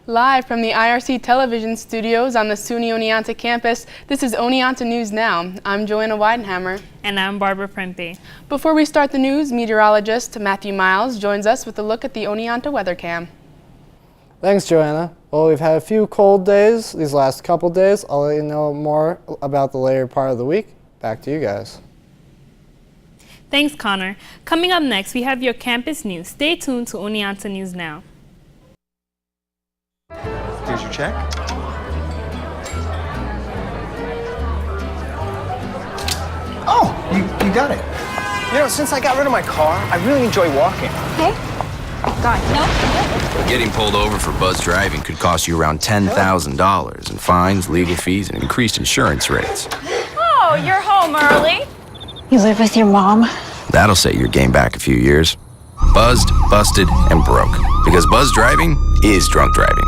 Live from the IRC television studios on the SUNY Oneonta campus, this is Oneonta News Now. I'm Joanna Weidenhammer. And I'm Barbara Prempeh. Before we start the news, meteorologist Matthew Miles joins us with a look at the Oneonta weather cam. Thanks, Joanna. Well, we've had a few cold days these last couple days. I'll let you know more about the later part of the week. Back to you guys. Thanks, Connor. Coming up next, we have your campus news. Stay tuned to Oneonta News Now. Here's your check. Oh, you got it. You know, since I got rid of my car, I really enjoy walking. Hey. God, no. Getting pulled over for buzz driving could cost you around $10,000 in fines, legal fees, and increased insurance rates. Oh, you're home early. You live with your mom? That'll set your game back a few years. Buzzed, busted, and broke. Because buzz driving is drunk driving.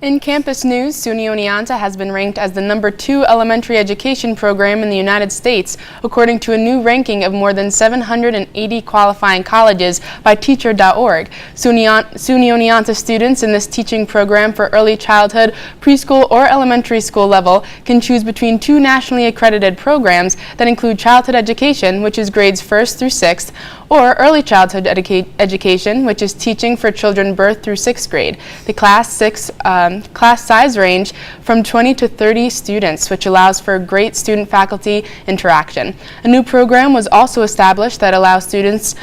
In campus news, SUNY Oneonta has been ranked as the #2 elementary education program in the United States, according to a new ranking of more than 780 qualifying colleges by Teacher.org. SUNY Oneonta students in this teaching program for early childhood, preschool, or elementary school level can choose between 2 nationally accredited programs that include childhood education, which is grades 1st through 6th, or early childhood education, which is teaching for children birth through 6th grade. The class size range from 20 to 30 students, which allows for great student-faculty interaction. A new program was also established that allows student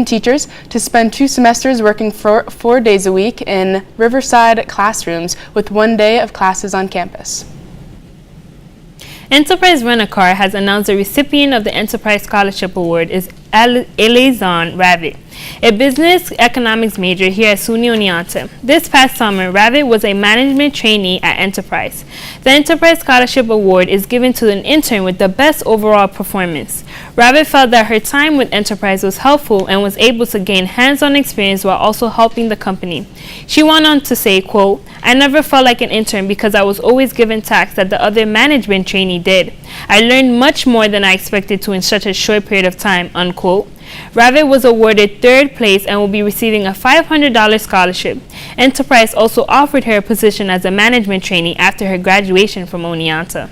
teachers to spend 2 semesters working 4 days a week in Riverside classrooms with 1 day of classes on campus. Enterprise Rent-A-Car has announced the recipient of the Enterprise Scholarship Award is Elazon Ravid, a business economics major here at SUNY Oneonta. This past summer, Ravid was a management trainee at Enterprise. The Enterprise Scholarship Award is given to an intern with the best overall performance. Ravid felt that her time with Enterprise was helpful and was able to gain hands-on experience while also helping the company. She went on to say, quote, "I never felt like an intern because I was always given tasks that the other management trainee did. I learned much more than I expected to in such a short period of time," unquote. Ravid was awarded 3rd place and will be receiving a $500 scholarship. Enterprise also offered her a position as a management trainee after her graduation from Oneonta.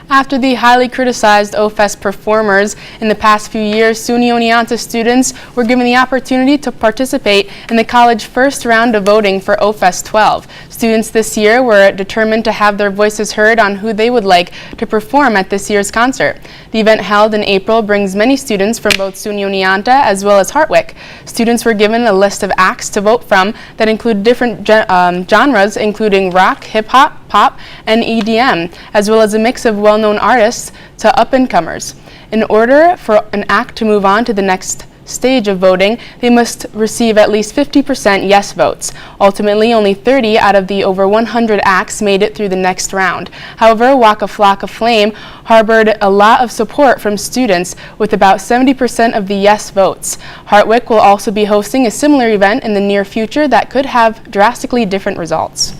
After the highly criticized O-Fest performers in the past few years, SUNY Oneonta students were given the opportunity to participate in the college first round of voting for O-Fest 12. Students this year were determined to have their voices heard on who they would like to perform at this year's concert. The event held in April brings many students from both SUNY Oneonta as well as Hartwick. Students were given a list of acts to vote from that include different genres, including rock, hip-hop, pop, and EDM, as well as a mix of well-known artists to up-and-comers. In order for an act to move on to the next stage of voting, they must receive at least 50% yes votes. Ultimately, only 30 out of the over 100 acts made it through the next round. However, Waka Flocka Flame harbored a lot of support from students with about 70% of the yes votes. Hartwick will also be hosting a similar event in the near future that could have drastically different results.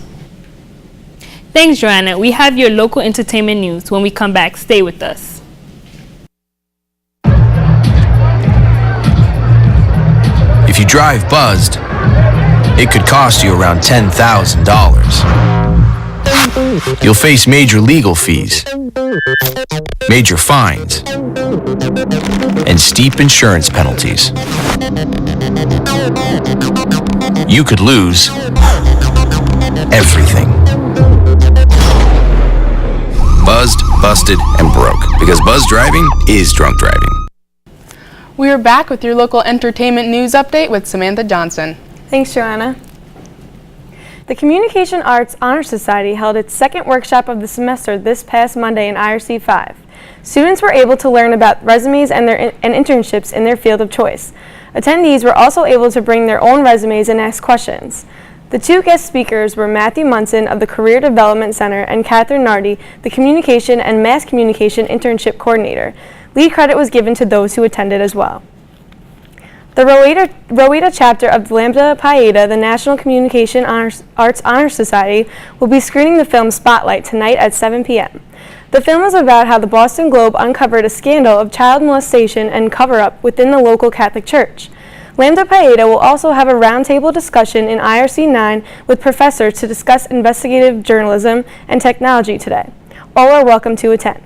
Thanks, Joanna. We have your local entertainment news. When we come back, stay with us. If you drive buzzed, it could cost you around $10,000. You'll face major legal fees, major fines, and steep insurance penalties. You could lose everything. Buzzed, busted, and broke. Because buzz driving is drunk driving. We are back with your local entertainment news update with Samantha Johnson. Thanks, Joanna. The Communication Arts Honor Society held its 2nd workshop of the semester this past Monday in IRC 5. Students were able to learn about resumes and internships in their field of choice. Attendees were also able to bring their own resumes and ask questions. The 2 guest speakers were Matthew Munson of the Career Development Center and Catherine Nardi, the Communication and Mass Communication Internship Coordinator. Lead credit was given to those who attended as well. The Roweta chapter of Lambda Pi Eta, the National Communication Arts Honor Society, will be screening the film Spotlight tonight at 7 p.m. The film is about how the Boston Globe uncovered a scandal of child molestation and cover-up within the local Catholic Church. Lambda Pi Eta will also have a roundtable discussion in IRC 9 with professors to discuss investigative journalism and technology today. All are welcome to attend.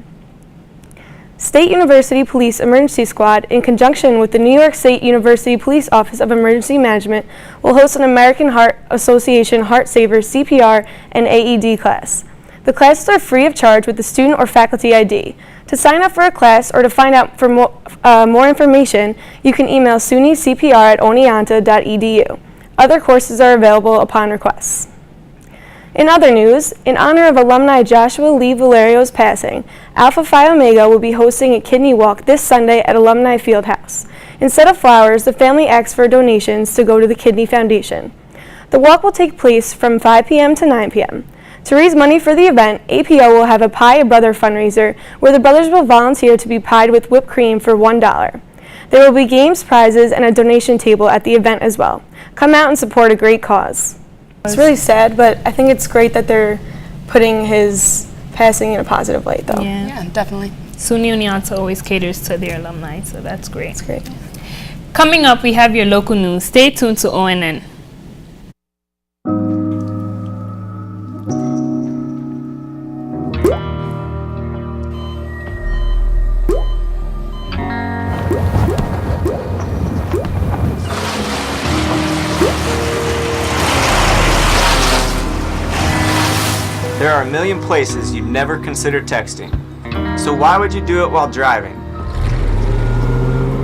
State University Police Emergency Squad, in conjunction with the New York State University Police Office of Emergency Management, will host an American Heart Association Heart Saver CPR and AED class. The classes are free of charge with the student or faculty ID. To sign up for a class or to find out for more information, you can email sunycpr@oneonta.edu. Other courses are available upon request. In other news, in honor of alumni Joshua Lee Valerio's passing, Alpha Phi Omega will be hosting a kidney walk this Sunday at Alumni Fieldhouse. Instead of flowers, the family asks for donations to go to the Kidney Foundation. The walk will take place from 5 p.m. to 9 p.m. To raise money for the event, APO will have a Pie a Brother fundraiser where the brothers will volunteer to be pied with whipped cream for $1. There will be games, prizes, and a donation table at the event as well. Come out and support a great cause. It's really sad, but I think it's great that they're putting his passing in a positive light, though. Yeah, definitely. SUNY Oneonta always caters to their alumni, so that's great. It's great. Coming up, we have your local news. Stay tuned to ONN. There are a million places you'd never consider texting. So why would you do it while driving?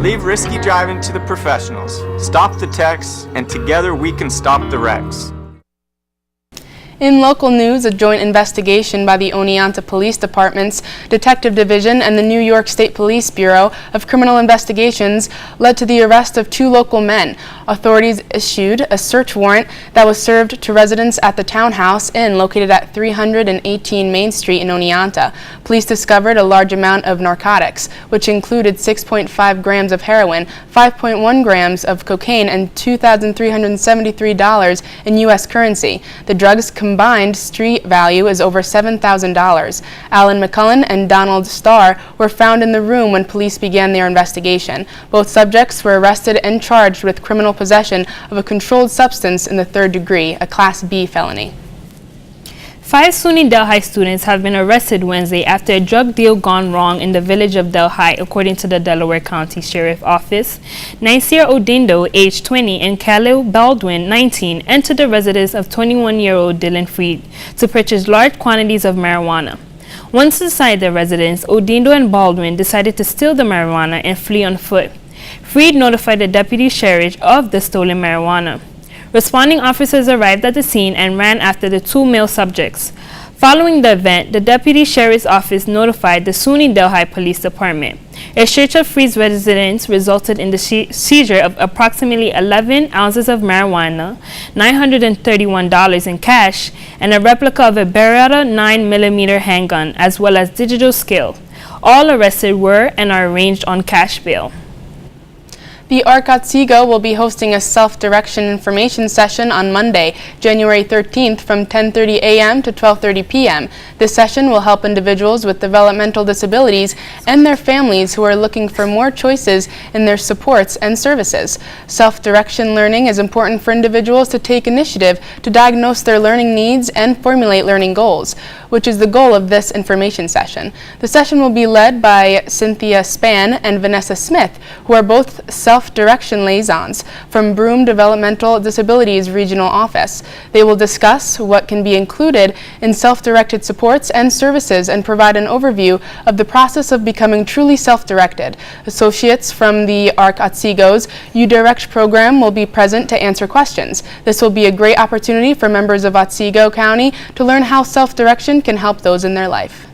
Leave risky driving to the professionals. Stop the texts, and together we can stop the wrecks. In local news, a joint investigation by the Oneonta Police Department's Detective Division and the New York State Police Bureau of Criminal Investigations led to the arrest of 2 local men. Authorities issued a search warrant that was served to residents at the Townhouse Inn located at 318 Main Street in Oneonta. Police discovered a large amount of narcotics, which included 6.5 grams of heroin, 5.1 grams of cocaine, and $2,373 in U.S. currency. The drugs combined street value is over $7,000. Alan McCullen and Donald Starr were found in the room when police began their investigation. Both subjects were arrested and charged with criminal possession of a controlled substance in the 3rd degree, a Class B felony. 5 SUNY Delhi students have been arrested Wednesday after a drug deal gone wrong in the village of Delhi, according to the Delaware County Sheriff Office. Nasir Odindo, age 20, and Khalil Baldwin, 19, entered the residence of 21-year-old Dylan Freed to purchase large quantities of marijuana. Once inside the residence, Odindo and Baldwin decided to steal the marijuana and flee on foot. Freed notified the deputy sheriff of the stolen marijuana. Responding officers arrived at the scene and ran after the 2 male subjects. Following the event, the deputy sheriff's office notified the SUNY Delhi Police Department. A search of Freed's residence resulted in the seizure of approximately 11 ounces of marijuana, $931 in cash, and a replica of a Beretta 9mm handgun, as well as digital scale. All arrested were and are arraigned on cash bail. The ARC Otsego will be hosting a self-direction information session on Monday, January 13th from 10:30 a.m. to 12:30 p.m. This session will help individuals with developmental disabilities and their families who are looking for more choices in their supports and services. Self-direction learning is important for individuals to take initiative to diagnose their learning needs and formulate learning goals, which is the goal of this information session. The session will be led by Cynthia Spann and Vanessa Smith, who are both self-direction liaisons from Broome Developmental Disabilities Regional Office. They will discuss what can be included in self-directed supports and services and provide an overview of the process of becoming truly self-directed. Associates from the ARC Otsego's U-Direct program will be present to answer questions. This will be a great opportunity for members of Otsego County to learn how self-direction can help those in their life.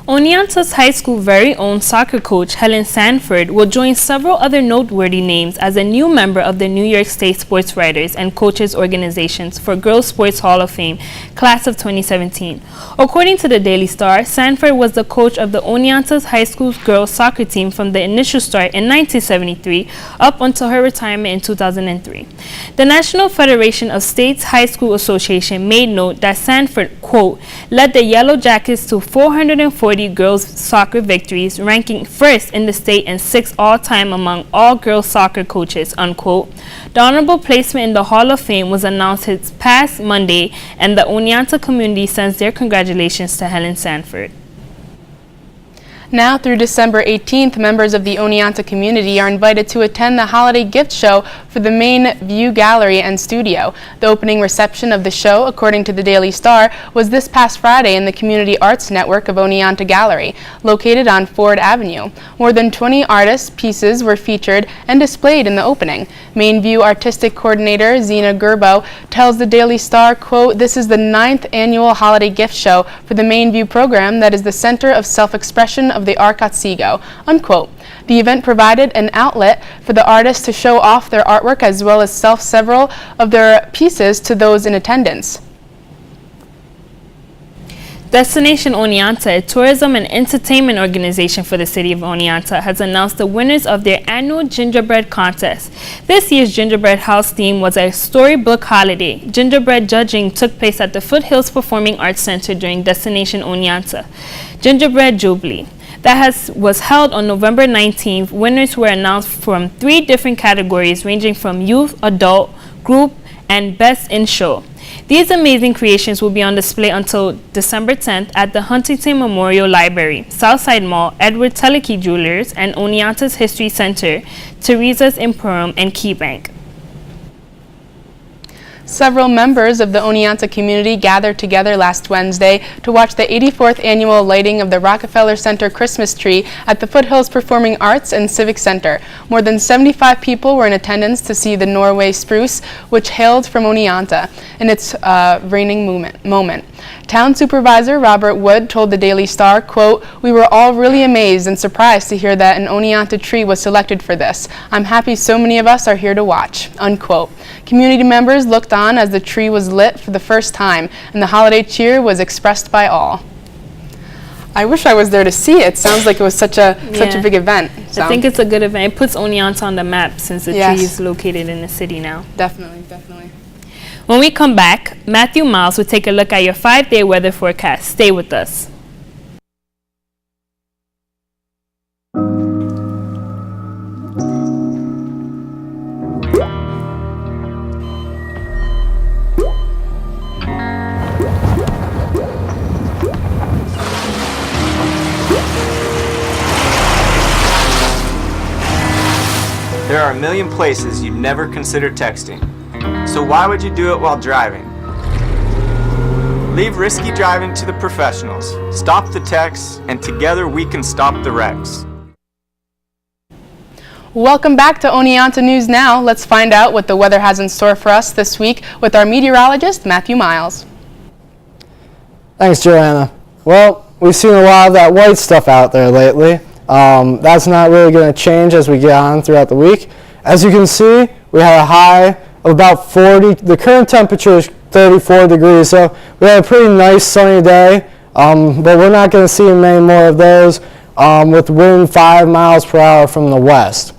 Oneonta's high school very own soccer coach Helen Sanford will join several other noteworthy names as a new member of the New York State Sports Writers and Coaches Organizations for Girls Sports Hall of Fame Class of 2017. According to the Daily Star, Sanford was the coach of the Oneonta's high school girls soccer team from the initial start in 1973 up until her retirement in 2003. The National Federation of States High School Association made note that Sanford, quote, led the Yellow Jackets to 440 140 girls soccer victories, ranking first in the state and sixth all-time among all girls soccer coaches, unquote. The honorable placement in the Hall of Fame was announced this past Monday, and the Oneonta community sends their congratulations to Helen Sanford. Now through December 18th, members of the Oneonta community are invited to attend the holiday gift show for the main view gallery and studio. The opening reception of the show, according to the Daily Star, was this past Friday in the Community Arts Network of Oneonta Gallery, located on Ford Avenue. More than 20 artists' pieces were featured and displayed in the opening. Main View Artistic Coordinator Zena Gerbo tells the Daily Star, quote, "This is the 9th annual holiday gift show for the Main View program that is the center of self-expression of the Arcotsego," unquote. The event provided an outlet for the artists to show off their artwork as well as sell several of their pieces to those in attendance. Destination Oneonta, a tourism and entertainment organization for the city of Oneonta, has announced the winners of their annual gingerbread contest. This year's gingerbread house theme was a storybook holiday. Gingerbread judging took place at the Foothills Performing Arts Center during Destination Oneonta Gingerbread Jubilee. That was held on November 19th. Winners were announced from 3 different categories ranging from youth, adult, group, and best in show. These amazing creations will be on display until December 10th at the Huntington Memorial Library, Southside Mall, Edward Teleki Jewelers, and Oneonta's History Center, Teresa's Emporium, and Key Bank. Several members of the Oneonta community gathered together last Wednesday to watch the 84th annual lighting of the Rockefeller Center Christmas tree at the Foothills Performing Arts and Civic Center. More than 75 people were in attendance to see the Norway spruce, which hailed from Oneonta, in its reigning moment. Town Supervisor Robert Wood told the Daily Star, quote, "We were all really amazed and surprised to hear that an Oneonta tree was selected for this. I'm happy so many of us are here to watch," unquote. Community members looked on as the tree was lit for the first time, and the holiday cheer was expressed by all. I wish I was there to see it. Sounds like it was such a big event. So. I think it's a good event. It puts Oneonta on the map since the Yes. tree is located in the city now. Definitely, definitely. When we come back, Matthew Miles will take a look at your 5-day weather forecast. Stay with us. There are a million places you'd never consider texting. So why would you do it while driving? Leave risky driving to the professionals. Stop the texts, and together we can stop the wrecks. Welcome back to Oneonta News Now. Let's find out what the weather has in store for us this week with our meteorologist, Matthew Miles. Thanks, Joanna. Well, we've seen a lot of that white stuff out there lately. That's not really going to change as we get on throughout the week. As you can see, we had a high of about 40. The current temperature is 34 degrees, so we had a pretty nice sunny day, but we're not going to see many more of those with wind 5 miles per hour from the west.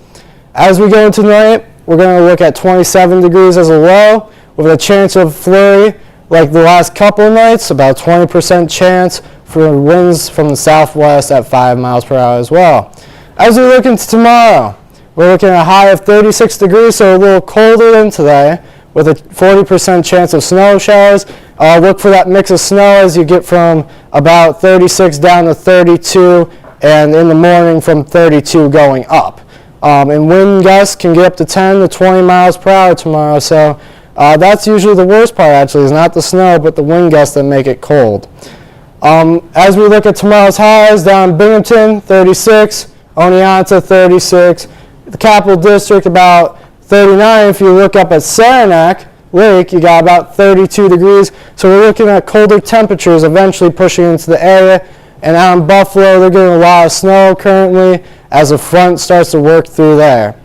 As we go into tonight, we're going to look at 27 degrees as a low with a chance of flurry like the last couple of nights, about 20% chance for winds from the southwest at 5 miles per hour as well. As we look into tomorrow, we're looking at a high of 36 degrees, so a little colder than today, with a 40% chance of snow showers. Look for that mix of snow as you get from about 36 down to 32, and in the morning from 32 going up. And wind gusts can get up to 10 to 20 miles per hour tomorrow, so that's usually the worst part actually, is not the snow, but the wind gusts that make it cold. As we look at tomorrow's highs, down in Binghamton, 36, Oneonta, 36, the Capital District, about 39. If you look up at Saranac Lake, you got about 32 degrees. So we're looking at colder temperatures eventually pushing into the area. And out in Buffalo, they're getting a lot of snow currently as a front starts to work through there.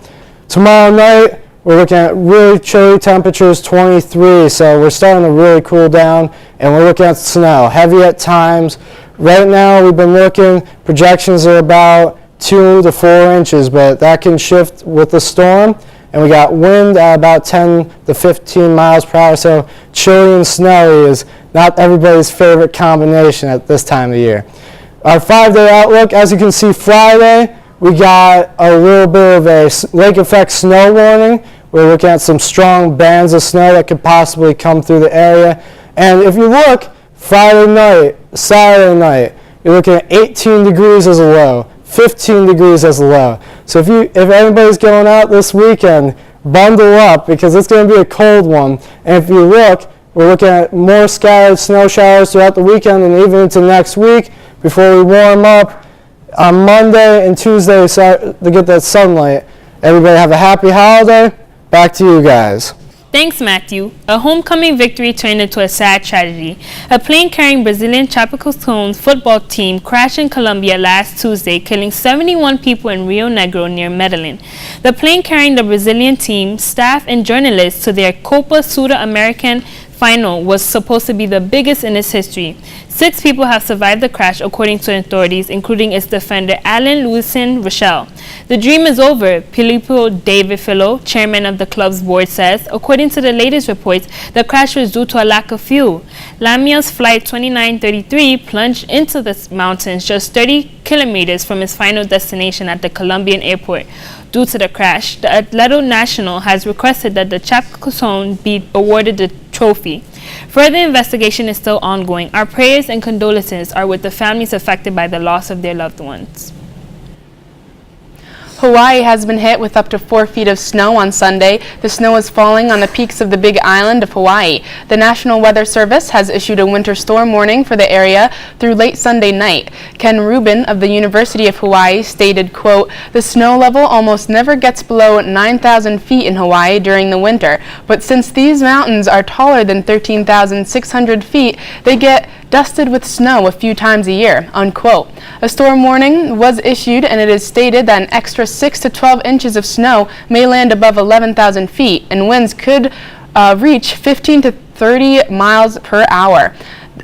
Tomorrow night, we're looking at really chilly temperatures, 23, so we're starting to really cool down, and we're looking at snow, heavy at times. Right now, we've been looking, projections are about 2 to 4 inches, but that can shift with the storm, and we got wind at about 10 to 15 miles per hour, so chilly and snowy is not everybody's favorite combination at this time of year. Our 5-day outlook, as you can see, Friday, we got a little bit of a lake effect snow warning. We're looking at some strong bands of snow that could possibly come through the area. And if you look, Friday night, Saturday night, you're looking at 18 degrees as a low, 15 degrees as a low. So if anybody's going out this weekend, bundle up because it's going to be a cold one. And if you look, we're looking at more scattered snow showers throughout the weekend and even into next week before we warm up on Monday and Tuesday to get that sunlight. Everybody have a happy holiday. Back to you guys. Thanks, Matthew. A homecoming victory turned into a sad tragedy. A plane carrying Brazilian Chapecoense football team crashed in Colombia last Tuesday, killing 71 people in Rio Negro near Medellin. The plane carrying the Brazilian team, staff, and journalists to their Copa Sudamerican final was supposed to be the biggest in its history. 6 people have survived the crash, according to authorities, including its defender, Alan Lucien Rochelle. The dream is over, Filippo David Fillo, chairman of the club's board, says. According to the latest reports, the crash was due to a lack of fuel. Lamia's flight 2933 plunged into the mountains just 30 kilometers from its final destination at the Colombian airport. Due to the crash, the Atleto Nacional has requested that the Chapecoense be awarded the trophy. Further investigation is still ongoing. Our prayers and condolences are with the families affected by the loss of their loved ones. Hawaii has been hit with up to 4 feet of snow on Sunday. The snow is falling on the peaks of the Big Island of Hawaii. The National Weather Service has issued a winter storm warning for the area through late Sunday night. Ken Rubin of the University of Hawaii stated, quote, "The snow level almost never gets below 9,000 feet in Hawaii during the winter, but since these mountains are taller than 13,600 feet, they get dusted with snow a few times a year," unquote. A storm warning was issued, and it is stated that an extra 6 to 12 inches of snow may land above 11,000 feet, and winds could reach 15 to 30 miles per hour.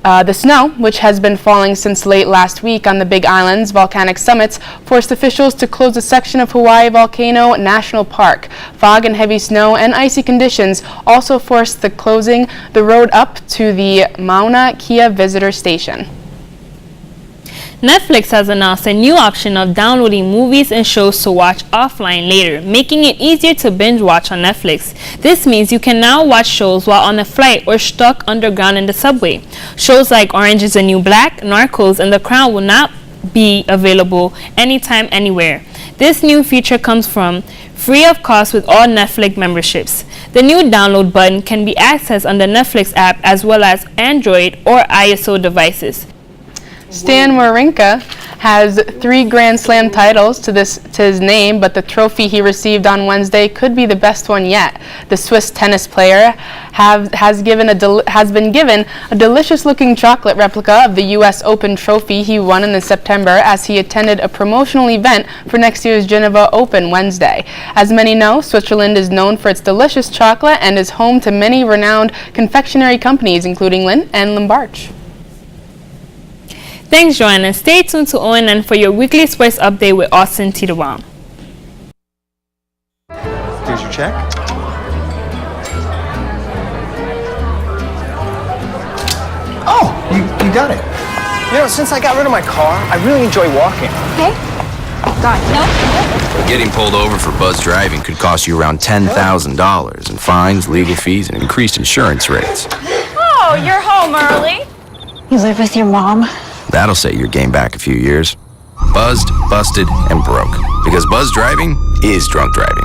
The snow, which has been falling since late last week on the Big Island's volcanic summits, forced officials to close a section of Hawaii Volcano National Park. Fog and heavy snow and icy conditions also forced the closing the road up to the Mauna Kea Visitor Station. Netflix has announced a new option of downloading movies and shows to watch offline later, making it easier to binge watch on Netflix. This means you can now watch shows while on a flight or stuck underground in the subway. Shows like Orange is the New Black, Narcos, and The Crown will not be available anytime, anywhere. This new feature comes from free of cost with all Netflix memberships. The new download button can be accessed on the Netflix app as well as Android or iOS devices. Stan Wawrinka has 3 Grand Slam titles to his name, but the trophy he received on Wednesday could be the best one yet. The Swiss tennis player has been given a delicious-looking chocolate replica of the U.S. Open trophy he won in September as he attended a promotional event for next year's Geneva Open Wednesday. As many know, Switzerland is known for its delicious chocolate and is home to many renowned confectionery companies, including Lindt and Lambarche. Thanks, Joanna. Stay tuned to ONN for your weekly sports update with Austin Titawam. Here's your check. Oh, you got it. You know, since I got rid of my car, I really enjoy walking. Okay. God, no. Getting pulled over for buzz driving could cost you around $10,000 in fines, legal fees, and increased insurance rates. Oh, you're home early. You live with your mom? That'll set your game back a few years. Buzzed, busted, and broke. Because buzz driving is drunk driving.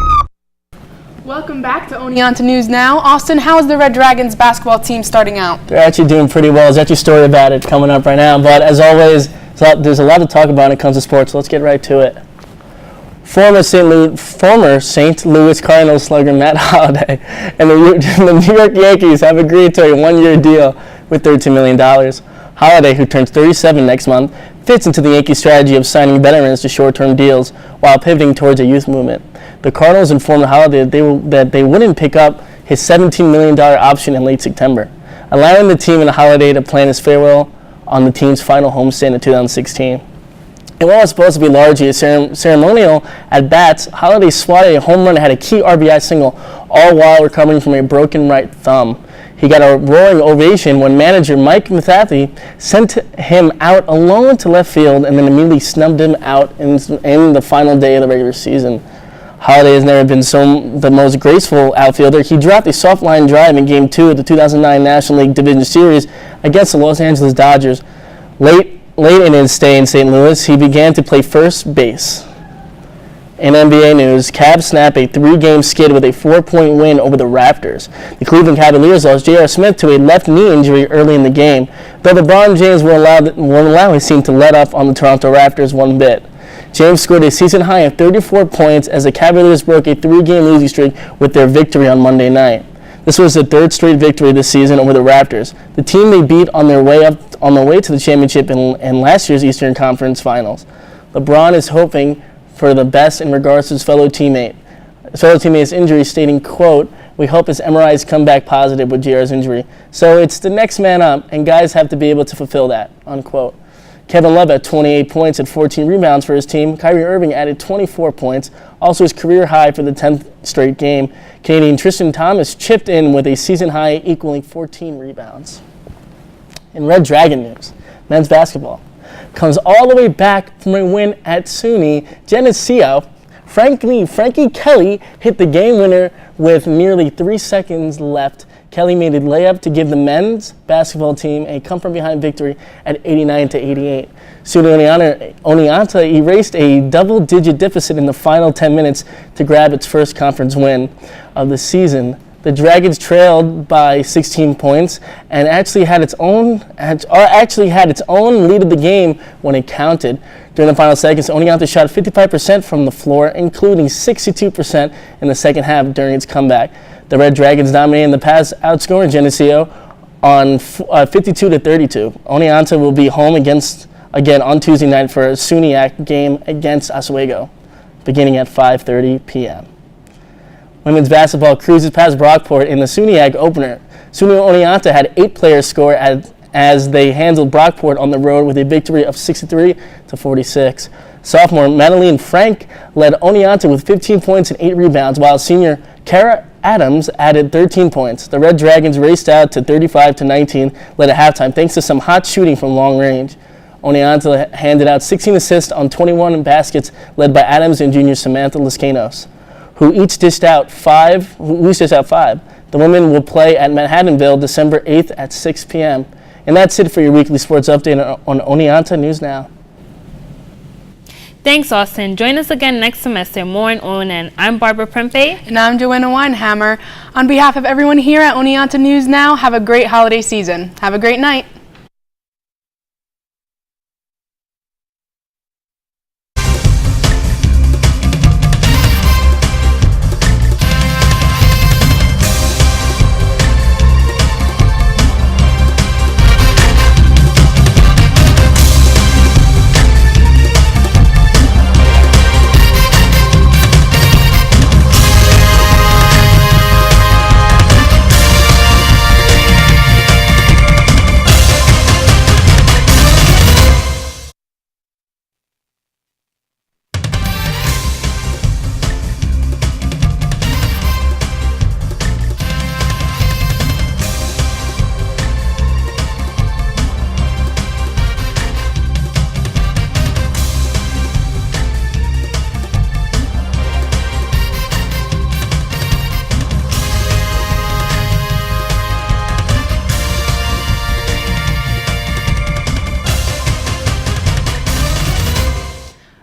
Welcome back to Oneonta News Now. Austin, how is the Red Dragons basketball team starting out? They're actually doing pretty well. There's actually a story about it coming up right now. But as always, there's a lot to talk about when it comes to sports, so let's get right to it. Former St. Louis Cardinals slugger Matt Holliday and the New York Yankees have agreed to a 1-year deal with $13 million. Holliday, who turns 37 next month, fits into the Yankees' strategy of signing veterans to short-term deals while pivoting towards a youth movement. The Cardinals informed Holliday that they wouldn't pick up his $17 million option in late September, allowing the team and Holliday to plan his farewell on the team's final homestand in 2016. And while it's supposed to be largely a ceremonial at bats, Holliday swatted a home run and had a key RBI single, all while recovering from a broken right thumb. He got a roaring ovation when manager Mike Mathathy sent him out alone to left field and then immediately snubbed him out in the final day of the regular season. Holiday has never been the most graceful outfielder. He dropped a soft line drive in Game 2 of the 2009 National League Division Series against the Los Angeles Dodgers. Late in his stay in St. Louis, he began to play first base. In NBA news, Cavs snap a 3-game skid with a 4-point win over the Raptors. The Cleveland Cavaliers lost J.R. Smith to a left knee injury early in the game, though LeBron James won't allow his team to let up on the Toronto Raptors one bit. James scored a season high of 34 points as the Cavaliers broke a 3-game losing streak with their victory on Monday night. This was the third straight victory this season over the Raptors, the team they beat on their way to the championship in last year's Eastern Conference Finals. LeBron is hoping for the best in regards to his fellow teammate's injury, stating, quote, "We hope his MRIs come back positive with JR's injury. So it's the next man up, and guys have to be able to fulfill that," unquote. Kevin Love had 28 points and 14 rebounds for his team. Kyrie Irving added 24 points, also his career high for the 10th straight game. Canadian Tristan Thompson chipped in with a season high equaling 14 rebounds. In Red Dragon news, men's basketball comes all the way back from a win at SUNY Geneseo. Frankie Kelly hit the game winner with nearly 3 seconds left. Kelly made a layup to give the men's basketball team a come-from-behind victory at 89-88. SUNY Oneonta erased a double-digit deficit in the final 10 minutes to grab its first conference win of the season. The Dragons trailed by 16 points and actually had its own lead of the game when it counted. During the final seconds, Oneonta shot 55% from the floor, including 62% in the second half during its comeback. The Red Dragons dominated in the pass, outscoring Geneseo on 52-32. Oneonta will be home again on Tuesday night for a SUNY game against Oswego, beginning at 5:30 p.m. Women's basketball cruises past Brockport in the SUNY opener. SUNY Oneonta had 8 players score as they handled Brockport on the road with a victory of 63-46. Sophomore Madeline Frank led Oneonta with 15 points and 8 rebounds, while senior Kara Adams added 13 points. The Red Dragons raced out to 35-19 led at halftime thanks to some hot shooting from long range. Oneonta handed out 16 assists on 21 baskets, led by Adams and junior Samantha Lascanos, who each dished out 5. The women will play at Manhattanville December 8th at 6 p.m. And that's it for your weekly sports update on Oneonta News Now. Thanks, Austin. Join us again next semester, more in ONN. I'm Barbara Prempe. And I'm Joanna Weinhammer. On behalf of everyone here at Oneonta News Now, have a great holiday season. Have a great night.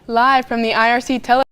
Live from the IRC Tele